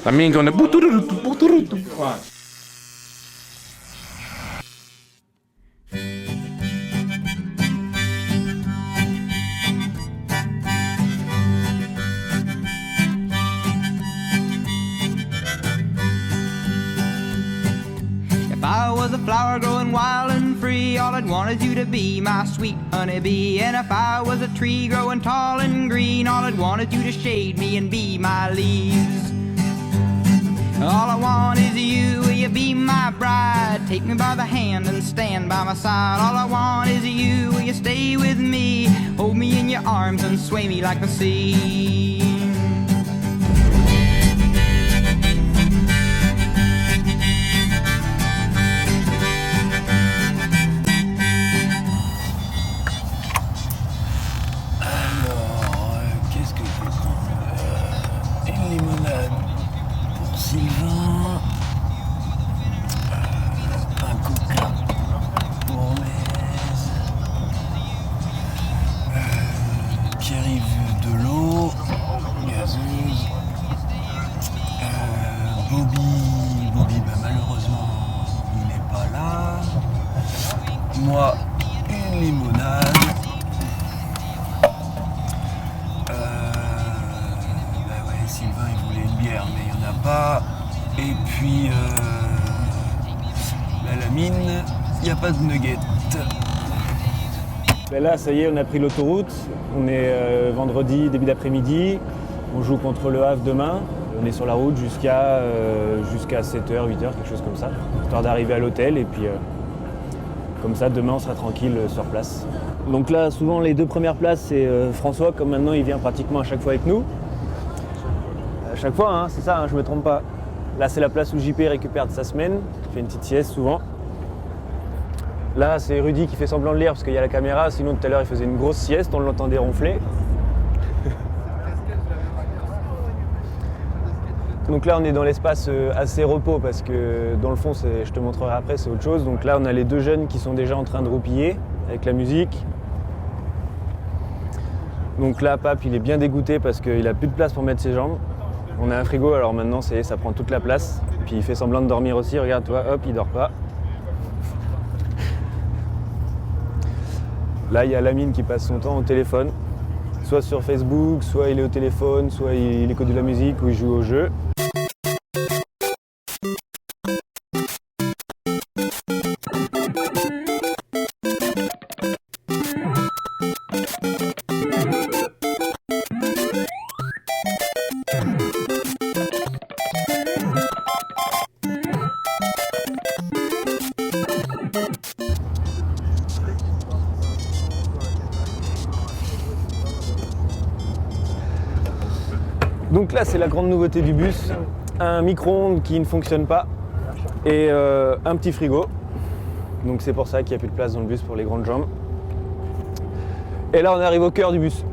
También con el puturutu. If I was a flower growing wild and free, all I'd want is you to be my sweet honeybee. And if I was a tree growing tall and green, all I'd want is you to shade me and be my leaves. All I want is you, will you be my bride? Take me by the hand and stand by my side. All I want is you, will you stay with me? Hold me in your arms and sway me like the sea. Sylvain, un coca pour Lez, Pierre-Yves de l'eau, gazeuse, Bobby malheureusement il n'est pas là, moi une limonade, Sylvain il voulait une bière mais il n'y en a pas. Et puis la mine, il n'y a pas de nuggets. Ben là ça y est, on a pris l'autoroute, on est vendredi, début d'après-midi, on joue contre Le Havre demain, on est sur la route jusqu'à 7h, 8h, quelque chose comme ça, histoire d'arriver à l'hôtel et puis comme ça demain on sera tranquille sur place. Donc là souvent les deux premières places c'est François, comme maintenant il vient pratiquement à chaque fois avec nous. À chaque fois, hein, c'est ça, hein, je me trompe pas. Là, c'est la place où JP récupère de sa semaine, il fait une petite sieste souvent. Là, c'est Rudy qui fait semblant de lire parce qu'il y a la caméra, sinon tout à l'heure il faisait une grosse sieste, on l'entendait ronfler. Donc là, on est dans l'espace assez repos parce que dans le fond, je te montrerai après, c'est autre chose. Donc là, on a les deux jeunes qui sont déjà en train de roupiller avec la musique. Donc là, Pape, il est bien dégoûté parce qu'il a plus de place pour mettre ses jambes. On a un frigo, alors maintenant ça prend toute la place. Puis il fait semblant de dormir aussi, regarde toi, hop, il dort pas. Là, il y a Lamine qui passe son temps au téléphone. Soit sur Facebook, soit il est au téléphone, soit il écoute de la musique ou il joue au jeu. Donc là, c'est la grande nouveauté du bus, un micro-ondes qui ne fonctionne pas et un petit frigo. Donc c'est pour ça qu'il n'y a plus de place dans le bus pour les grandes jambes. Et là, on arrive au cœur du bus.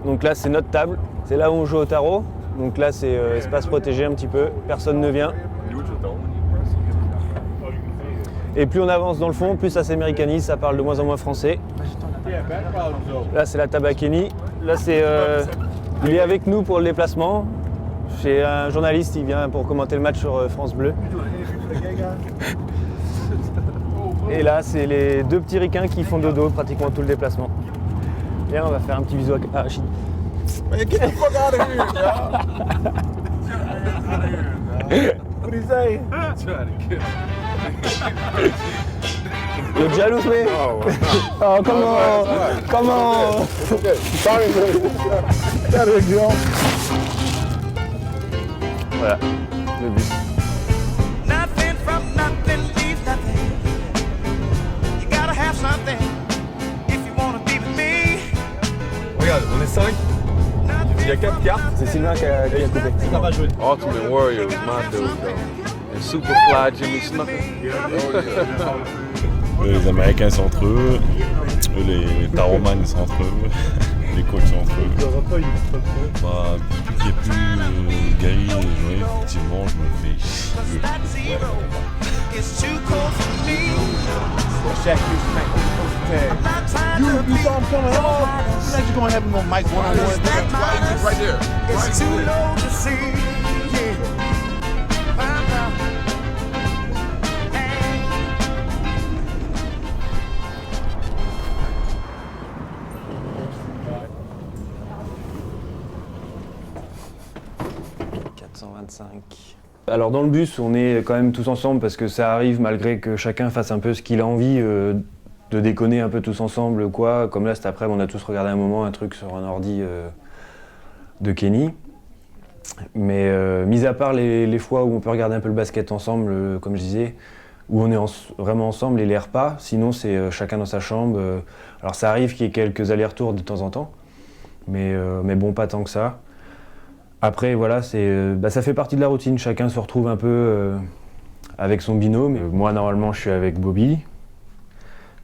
Donc là, c'est notre table, c'est là où on joue au tarot. Donc là, c'est espace protégé un petit peu, personne ne vient. Et plus on avance dans le fond, plus ça s'américanise, ça parle de moins en moins français. Là, c'est la table à Kenny. Là, il est avec nous pour le déplacement. C'est un journaliste, il vient pour commenter le match sur France Bleu. Et là, c'est les deux petits ricains qui font dodo pratiquement tout le déplacement. Et on va faire un petit bisou à Rachid. Man, get the fuck out of here, y'all. What do you say? You're jealous, man? Oh, come on. Come on. Okay, sorry, man. Voilà, le bus. Nothing from nothing leaves nothing. You gotta have something if you wanna be with me. Regarde, on est 5. Il y a 4 cartes. C'est Sylvain qui a coupé. Ça va jouer. Ultimate Warrior is my field though. And Superfly Jimmy Snuka. Les Américains sont entre eux, les taromanes sont entre eux, les coachs sont entre eux. Bah, depuis qu'il n'y a plus Gary et Joël, effectivement, je me fais chier. Ouais. You saw him coming off. You think you're gonna have him on mic 1-on-1? Right there. It's too low to see. 125. Alors dans le bus, on est quand même tous ensemble parce que ça arrive malgré que chacun fasse un peu ce qu'il a envie, de déconner un peu tous ensemble, quoi. Comme là cet après-midi, on a tous regardé un moment un truc sur un ordi de Kenny. Mais mis à part les fois où on peut regarder un peu le basket ensemble, comme je disais, où on est vraiment ensemble et les repas, sinon c'est chacun dans sa chambre. Alors ça arrive qu'il y ait quelques allers-retours de temps en temps, mais bon, pas tant que ça. Après, voilà, ça fait partie de la routine. Chacun se retrouve un peu avec son binôme. Moi, normalement, je suis avec Bobby.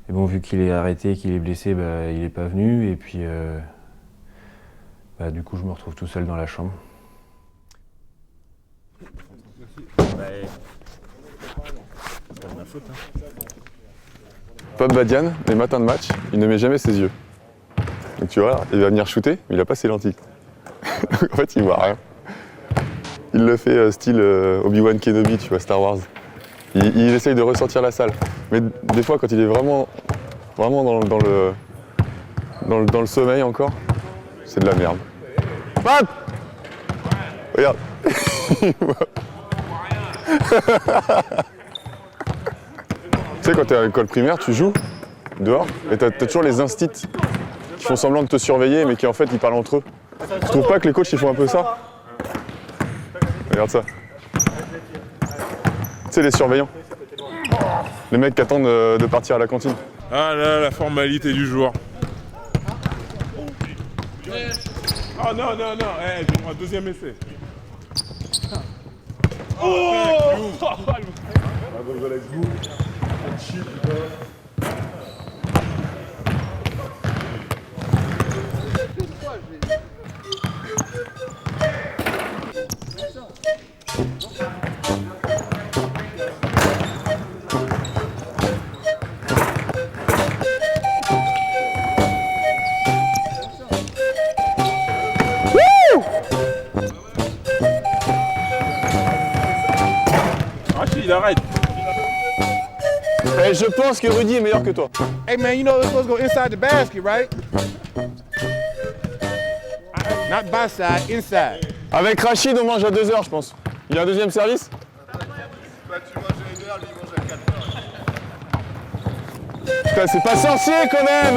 Et bon, vu qu'il est arrêté, qu'il est blessé, il n'est pas venu. Et puis, du coup, je me retrouve tout seul dans la chambre. Pape Badian, les matins de match, il ne met jamais ses yeux. Donc tu vois, il va venir shooter, mais il n'a pas ses lentilles. En fait, il voit rien. Il le fait style Obi-Wan Kenobi, tu vois, Star Wars. Il essaye de ressortir la salle. Mais des fois, quand il est vraiment dans le sommeil encore, c'est de la merde. Pape! Regarde. Tu sais, quand t'es à l'école primaire, tu joues dehors et t'as toujours les instits qui font semblant de te surveiller mais qui en fait ils parlent entre eux. Tu trouves pas que les coachs ils font un peu ça? Regarde ça. Tu sais, les surveillants. Les mecs qui attendent de partir à la cantine. Ah là, la formalité du jour. Oh non, je prends un deuxième essai. Arrête. Et je pense que Rudy est meilleur que toi. Hey man, you know it's supposed to go inside the basket, right? Not by side, inside. Avec Rachid, on mange à 2h, je pense. Il y a un deuxième service? Putain, c'est pas sorcier quand même!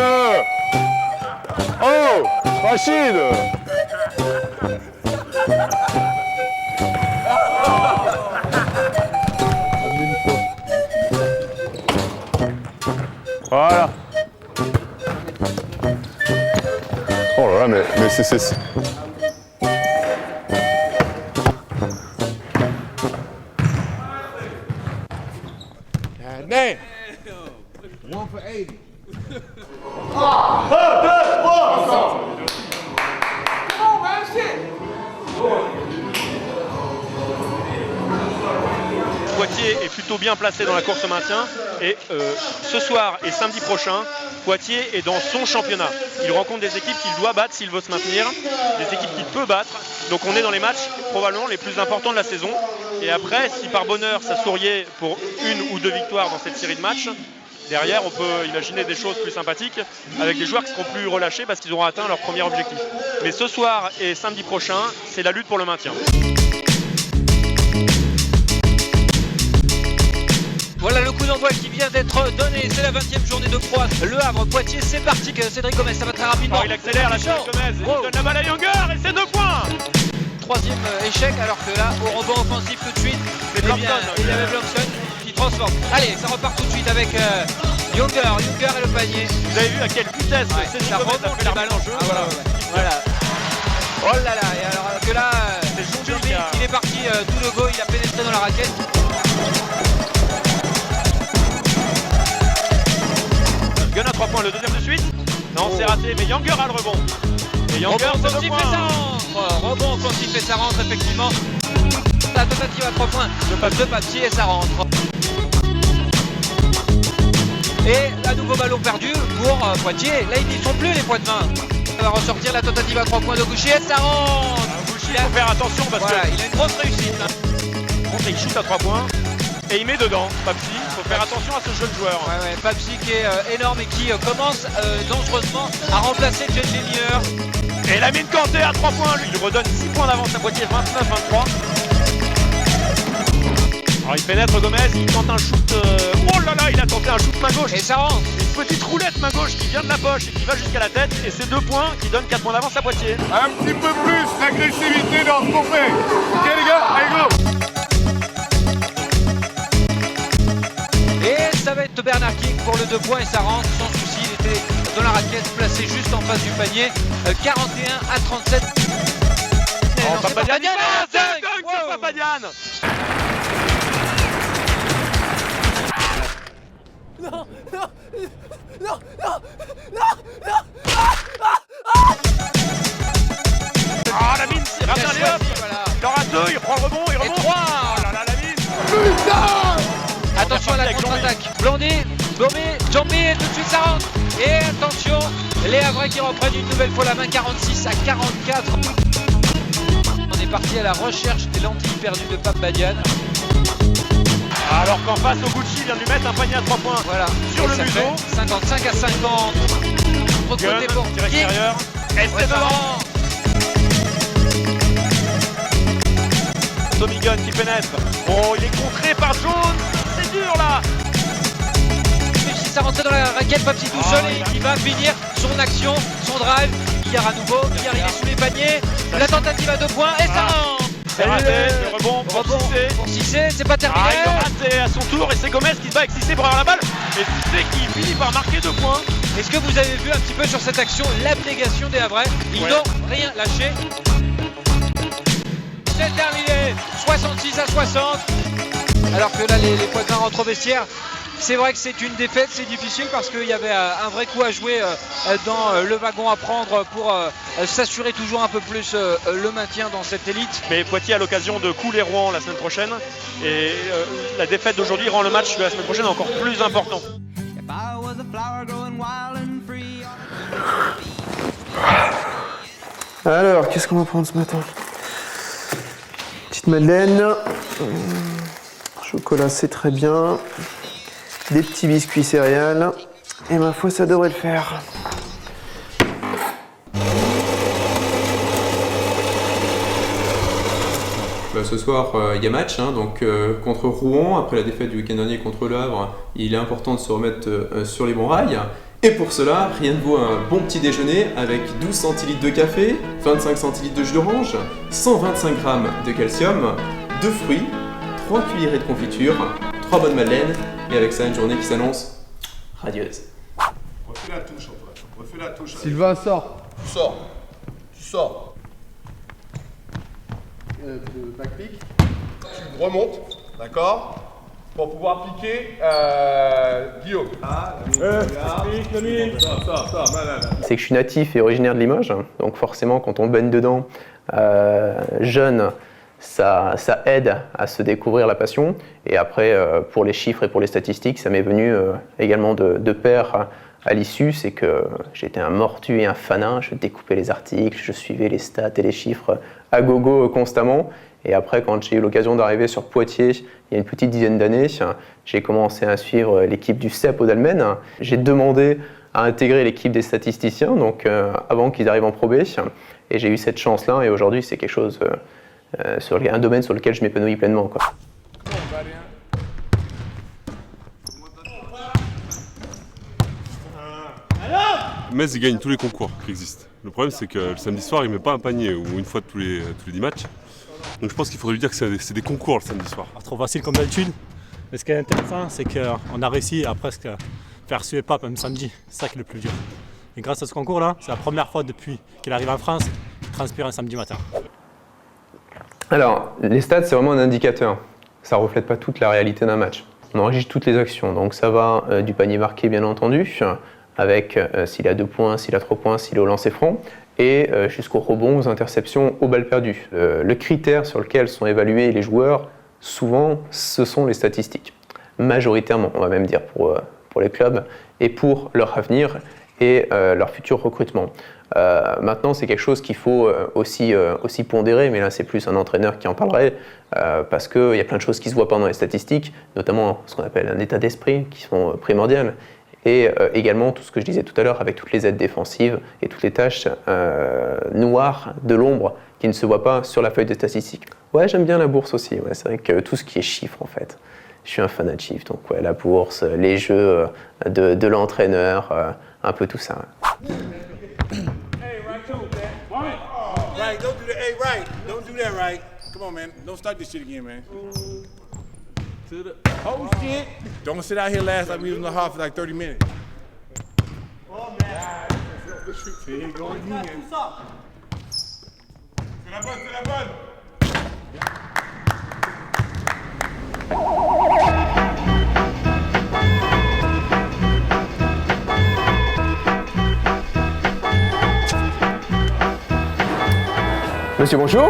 Oh! Rachid! Voilà. Oh là là, mais c'est... God damn. 1 for 80. Poitiers est plutôt bien placé dans la course au maintien et ce soir et samedi prochain, Poitiers est dans son championnat. Il rencontre des équipes qu'il doit battre s'il veut se maintenir, des équipes qu'il peut battre. Donc on est dans les matchs probablement les plus importants de la saison. Et après, si par bonheur ça souriait pour 1 ou 2 victoires dans cette série de matchs, derrière on peut imaginer des choses plus sympathiques avec des joueurs qui seront plus relâchés parce qu'ils auront atteint leur premier objectif. Mais ce soir et samedi prochain, c'est la lutte pour le maintien. Voilà le coup d'envoi qui vient d'être donné, c'est la 20e journée de Pro. Le Havre, Poitiers, c'est parti. Cédric Gomez, ça va très rapidement. Oh, il accélère la Cédric Gomez, il donne la balle à Younger et c'est 2 points. 3e échec, alors que là, au rebond offensif tout de suite, il y avait Blomson qui transforme. Allez, ça repart tout de suite avec Younger et le panier. Vous avez vu à quelle vitesse Cédric Gomez a fait la balle en jeu. Voilà. Oh là là, et alors que là, il est parti tout le go, il a pénétré dans la raquette. Gunn à 3 points, le deuxième de suite. Non, c'est raté, mais Younger a le rebond. Et Younger, rebond c'est 2 offensif points. et ça rentre. Rebond offensif et ça rentre, effectivement. La tentative à 3 points de Papsi et ça rentre. Et à nouveau ballon perdu pour Poitiers. Là, ils n'y sont plus les points de main. Ça va ressortir la tentative à 3 points de Gouchy et ça rentre. Gouchy, il faut faire attention parce voilà, que il a une grosse réussite. il shoot à 3 points. Et il met dedans, Papsi. Il faut faire attention à ce jeune joueur. Ouais, Papsi qui est énorme et qui commence dangereusement à remplacer JJ Miller. Et la mine Kanté à 3 points. Lui, il redonne 6 points d'avance à Poitiers, 29-23. Alors il pénètre Gomez, il tente un shoot. Oh là là, il a tenté un shoot main gauche. Et ça rentre. Une petite roulette main gauche qui vient de la poche et qui va jusqu'à la tête. Et c'est 2 points qui donnent 4 points d'avance à Poitiers. Un petit peu plus d'agressivité dans ce qu'on fait. Ok les gars, allez go. Et ça va être Bernard King pour le 2 points et ça rentre sans souci. Il était dans la raquette, placé juste en face du panier. 41-37. Oh, Papadian, Wow. Papadian. Ah, la mine, c'est Raphaël Léop. Voilà. Il en rate 2, il prend le rebond, il Et remonte. 3. Oh là là, la mine. Attention à la contre-attaque. Blondé, Jambé, et tout de suite ça rentre. Et attention, les Havrais qui reprennent une nouvelle fois la main, 46-44. On est parti à la recherche des lentilles perdues de Pape Badian. Alors qu'en face, Oguchi vient de lui mettre un panier à 3 points. Voilà. Sur Et le ça museau. fait 55-50. Autre côté pour Gun, tir King. extérieur. Et Ouais, c'est ça devant. rentre. Tommy Gunn qui pénètre. Oh, il est contré par Jones. C'est dur là. Il réussit à rentrer dans la raquette, Papsi tout seul et il va finir son action, son drive. Hier à nouveau, hier il est sous les paniers. La tentative à 2 points et ça rentre. C'est raté. Le rebond pour Cissé. Pour Cissé, c'est pas terminé. Ah, il a raté à son tour et c'est Gomez qui se bat avec Cissé pour avoir la balle. Et Cissé qui finit par marquer 2 points. Est-ce que vous avez vu un petit peu sur cette action l'abnégation des Havrais? Ils n'ont rien lâché. C'est terminé, 66-60. Alors que là, les Poitevins rentrent au vestiaire. C'est vrai que c'est une défaite, c'est difficile parce qu'il y avait un vrai coup à jouer dans le wagon à prendre pour s'assurer toujours un peu plus le maintien dans cette élite. Mais Poitiers a l'occasion de couler Rouen la semaine prochaine. Et la défaite d'aujourd'hui rend le match de la semaine prochaine encore plus important. If I was a flower growing wild and free. Alors, qu'est-ce qu'on va prendre ce matin? Petite madeleine. Chocolat, c'est très bien. Des petits biscuits céréales. Et ma foi, ça devrait le faire. Ce soir, il y a match, donc contre Rouen, après la défaite du week-end dernier contre Le Havre, il est important de se remettre sur les bons rails. Et pour cela, rien ne vaut un bon petit déjeuner avec 12 centilitres de café, 25 centilitres de jus d'orange, 125 grammes de calcium, 2 fruits, 3 cuillerées de confiture, 3 bonnes madeleines, et avec ça, une journée qui s'annonce radieuse. Refais la touche, Antoine. Refais la touche. Sylvain, sort. Tu sors. Tu sors. Backpick. Tu remontes, d'accord? Pour pouvoir piquer Guillaume. C'est que je suis natif et originaire de Limoges, donc forcément quand on baigne dedans jeune, ça aide à se découvrir la passion. Et après, pour les chiffres et pour les statistiques, ça m'est venu également de pair à l'issue, c'est que j'étais un mortu et un fanin, je découpais les articles, je suivais les stats et les chiffres à gogo constamment. Et après, quand j'ai eu l'occasion d'arriver sur Poitiers, il y a une petite dizaine d'années, j'ai commencé à suivre l'équipe du CEP au Dalmen. J'ai demandé à intégrer l'équipe des statisticiens, donc avant qu'ils arrivent en Pro B. Et j'ai eu cette chance-là, et aujourd'hui, c'est quelque chose, un domaine sur lequel je m'épanouis pleinement, quoi. Metz gagne tous les concours qui existent. Le problème, c'est que le samedi soir, il ne met pas un panier ou une fois tous les 10 matchs. Donc je pense qu'il faudrait lui dire que c'est des concours le samedi soir. Trop facile comme d'habitude. Mais ce qui est intéressant, c'est qu'on a réussi à presque faire suer Pape même samedi. C'est ça qui est le plus dur. Et grâce à ce concours-là, c'est la première fois depuis qu'il arrive en France qu'il transpire un samedi matin. Alors, les stats, c'est vraiment un indicateur. Ça ne reflète pas toute la réalité d'un match. On enregistre toutes les actions, donc ça va du panier marqué, bien entendu, avec s'il a 2 points, s'il a 3 points, s'il est au lancer franc, et jusqu'au rebond, aux interceptions, aux balles perdues. Le critère sur lequel sont évalués les joueurs, souvent, ce sont les statistiques. Majoritairement, on va même dire pour les clubs, et pour leur avenir et leur futur recrutement. Maintenant, c'est quelque chose qu'il faut aussi pondérer, mais là, c'est plus un entraîneur qui en parlerait, parce qu'il y a plein de choses qui ne se voient pas dans les statistiques, notamment ce qu'on appelle un état d'esprit, qui sont primordiales, et également tout ce que je disais tout à l'heure, avec toutes les aides défensives et toutes les tâches noires de l'ombre qui ne se voit pas sur la feuille de statistiques. Ouais, j'aime bien la bourse aussi, ouais, c'est vrai que tout ce qui est chiffres en fait. Je suis un fan de chiffres, donc ouais, la bourse, les jeux de l'entraîneur, un peu tout ça. Ouais. Right, don't do that. Hey, right, don't do that, right. Come on, man. Don't start this shit again, man. Oh, shit. Don't sit out here last like we was in the hall for like 30 minutes. Oh, man. Here you go again. C'est la bonne, c'est la bonne. Monsieur, bonjour.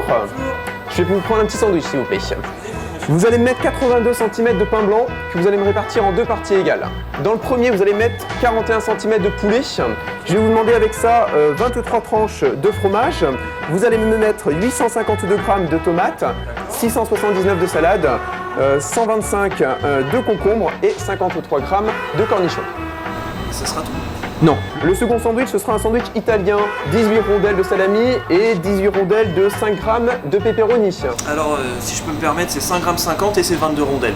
Je vais vous prendre un petit sandwich, s'il vous plaît. Vous allez me mettre 82 cm de pain blanc que vous allez me répartir en deux parties égales. Dans le premier, vous allez mettre 41 cm de poulet. Je vais vous demander avec ça 23 tranches de fromage. Vous allez me mettre 852 g de tomates, 679 de salade, 125 de concombres et 53 g de cornichons. Ce sera tout. Non. Le second sandwich, ce sera un sandwich italien, 18 rondelles de salami et 18 rondelles de 5 g de pepperoni. Alors, si je peux me permettre, c'est 5 g 50 et c'est 22 rondelles.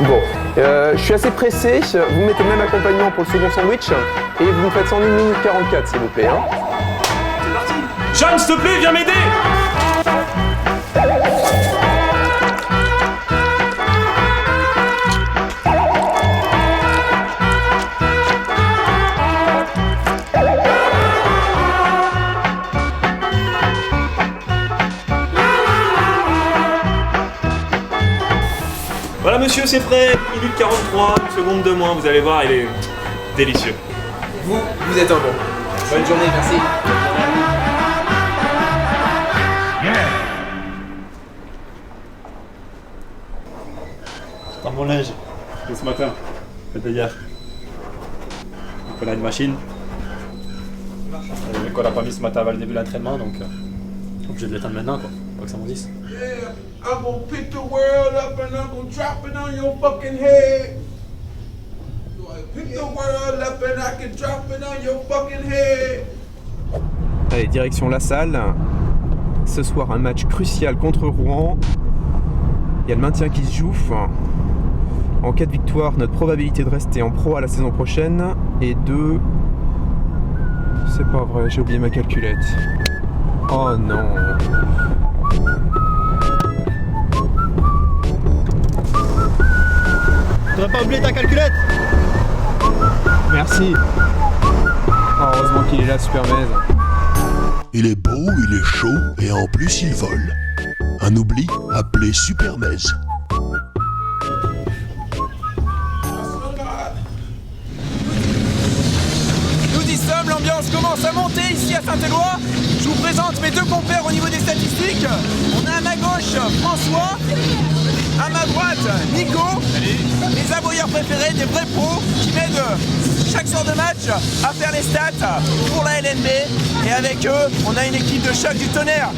Bon, je suis assez pressé, vous mettez le même accompagnement pour le second sandwich et vous me faites ça en 1 minute 44 s'il vous plaît. Hein. C'est parti. Jeanne, s'il te plaît, viens m'aider. Voilà monsieur, c'est prêt, 1 minute 43, une seconde de moins, vous allez voir, il est délicieux. Vous êtes un bon. Bonne journée, merci. Dans mon linge, de ce matin, de hier. Donc on a une machine. Le mec qu'on l'a pas mis ce matin avant le début de l'entraînement, donc obligé de l'éteindre maintenant quoi, pas que ça m'endisse. Yeah, I'm gonna pick the world up and I'm gonna drop it on your fucking head. Pick the world up and I can drop it on your fucking head. Allez, direction La Salle. Ce soir, un match crucial contre Rouen. Il y a le maintien qui se joue. En cas de victoire, notre probabilité de rester en Pro A la saison prochaine est de... C'est pas vrai, j'ai oublié ma calculette. Oh non. T'aurais pas oublié ta calculette? Merci. Oh, heureusement qu'il est là, Super Mez. Il est beau, il est chaud et en plus il vole. Un oubli appelé Super Mez. Nous y sommes, l'ambiance commence à monter ici à Saint-Éloi. Je vous présente mes deux compères au niveau des statistiques. On a à ma gauche François, à ma droite Nico, les avoyeurs préférés des vrais pros qui m'aident chaque soir de match à faire les stats pour la LNB. Et avec eux, on a une équipe de choc du tonnerre.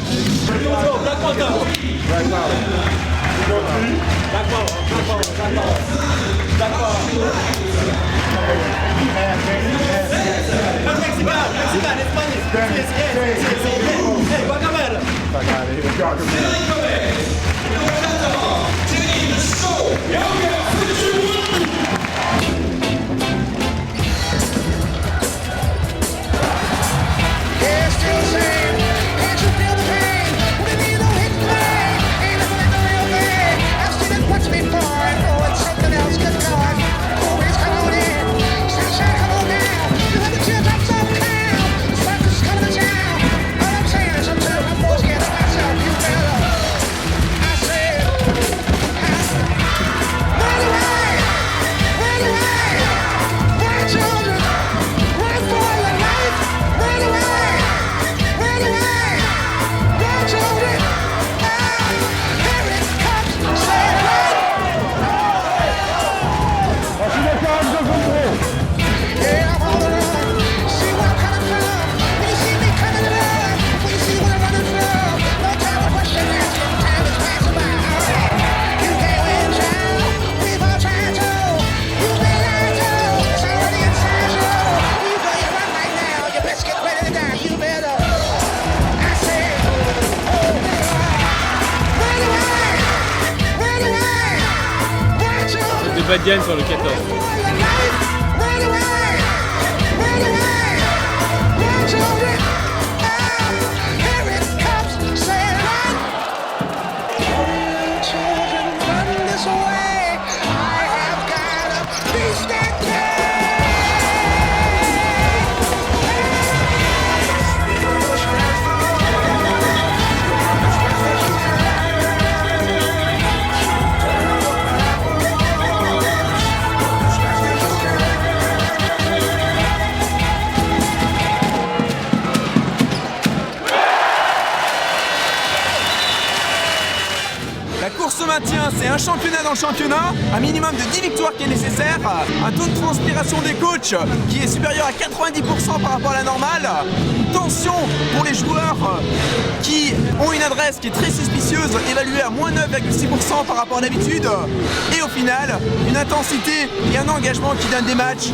pas de gagne sur le 14. Ce maintien, c'est un championnat dans le championnat, un minimum de 10 victoires qui est nécessaire, un taux de transpiration des coachs qui est supérieur à 90% par rapport à la normale, une tension pour les joueurs qui ont une adresse qui est très suspicieuse, évaluée à moins 9,6% par rapport à d'habitude, et au final, une intensité et un engagement qui donnent des matchs.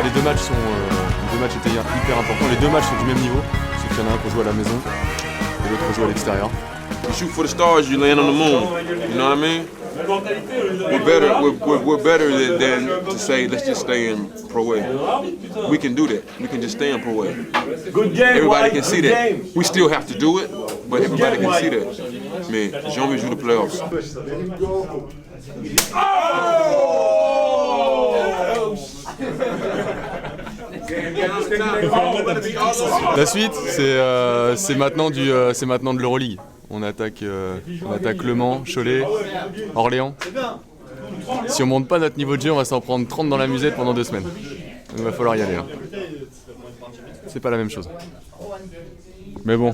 Les deux matchs étaient hyper importants. Les deux matchs sont du même niveau. Sauf qu'il y en a un qu'on joue à la maison et l'autre qu'on joue à l'extérieur. You shoot for the stars, you land on the moon. You know what I mean? We're better than to say let's just stay in Pro A. We can do that. We can just stay in Pro A. Good game. Everybody can see that. We still have to do it, but everybody can see that. Mais j'ai envie de jouer les playoffs. La suite, c'est maintenant de l'Euroleague. On attaque Le Mans, Cholet, Orléans. Si on monte pas notre niveau de jeu, on va s'en prendre 30 dans la musette pendant 2 semaines. Donc il va falloir y aller. Hein. C'est pas la même chose. Mais bon,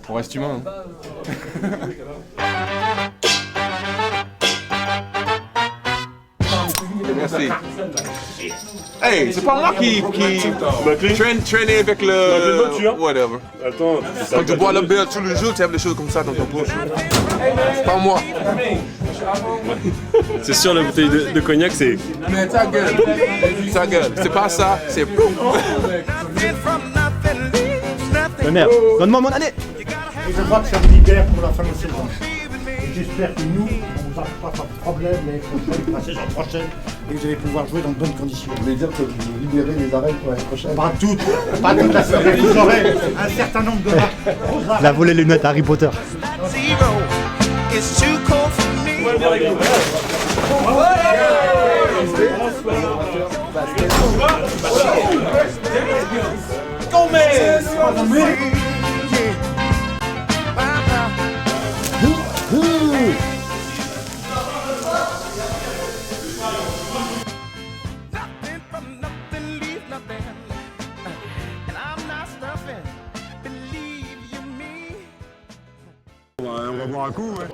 on reste humain. Hein. Merci. Hey, c'est pas moi qui traîne avec le... Whatever. Attends. Quand tu bois la bière tous les jours, tu as des choses comme ça dans ton poche. C'est pas moi. C'est sûr, la bouteille de cognac, c'est... Mais ta gueule. Ta gueule. C'est pas ça, c'est... Mais merde, donne-moi mon année. Je crois que ça me libère pour la fin de saison. Et j'espère que nous, on vous pas de problème l'année prochaine, la saison prochaine, et vous allez pouvoir jouer dans de bonnes conditions. Vous voulez dire que vous libérez les arènes pour l'année prochaine? Pas toute la saison, vous aurez un certain nombre de marques. Il a volé les lunettes à Harry Potter. On va boire un coup, ouais.